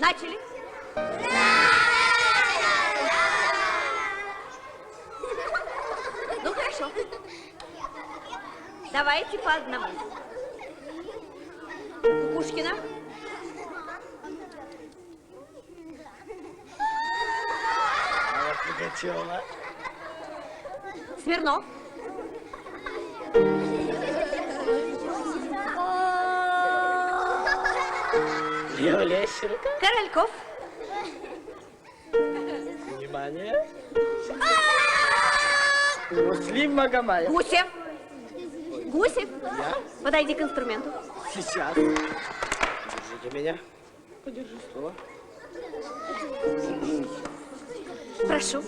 Начали. Ну, хорошо. Давайте по одному. Кукушкина. Пугачева. Смирнов. Лещенко. Корольков. Внимание. Муслим Магомаев. Гусев. Гусев. Я? Подойди к инструменту. Сейчас. Держите меня. Подержи стул. Прошу.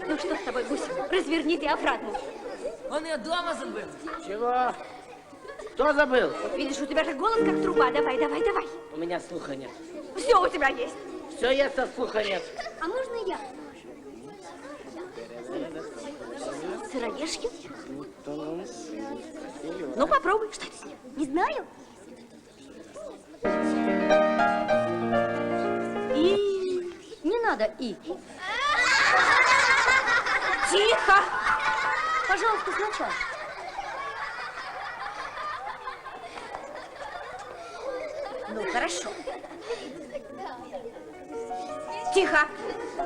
Ну что с тобой, Гусев? Разверни диафрагму. Он ее дома забыл. Чего? Кто забыл? Вот видишь, у тебя же голос как труба. Давай, давай, давай. У меня слуха нет. Все у тебя есть. Все есть, а слуха нет. А можно я? Сыроежки? Ну, попробуй. Что это с ним? Не знаю. И... Не надо и. Тихо! Пожалуйста, сначала. Ну, хорошо. Тихо!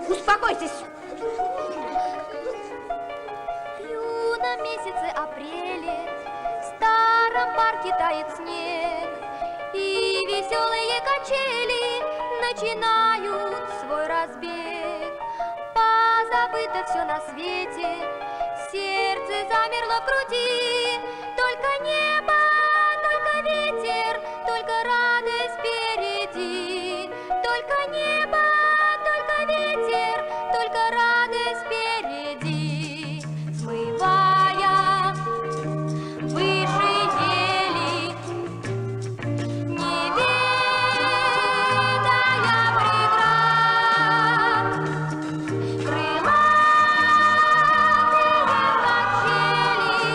Успокойтесь! В юном месяце апреле в старом парке тает снег, и веселые качели начинают свой разбег. Позабыто все на свете, сердце замерло в груди, только небо, только ветер, только радость впереди, только небо, только ветер, только радость впереди, смывая выше ели, не ведая преград, крылатые качели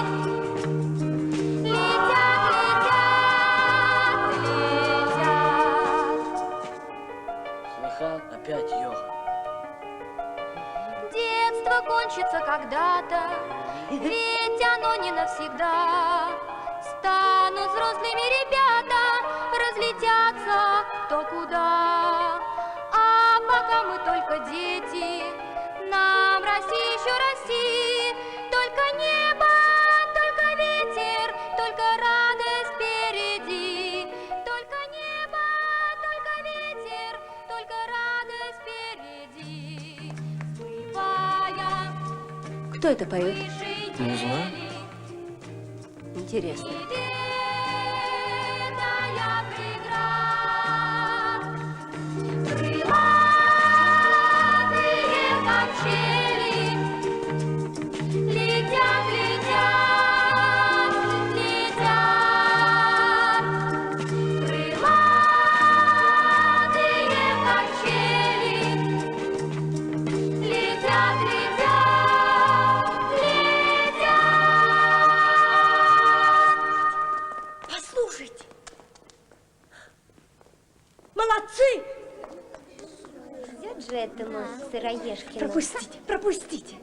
летят. Слыхал? Опять йога. Детство кончится когда-то, ведь оно не навсегда. Станут взрослыми ребята, разлетятся кто куда. А пока мы только дети, нам расти еще расти. Только небо, только ветер, только радость впереди. Только небо, только ветер, только радость впереди. Смывая Кто это поет? выше Не знаю. ели, Интересно. неведая преград, крылатые качели летят, летят, летят. Крылатые качели летят, летят, летят. Послушайте. Молодцы! Везет же этому сыроежкину. Пропустите, пропустите.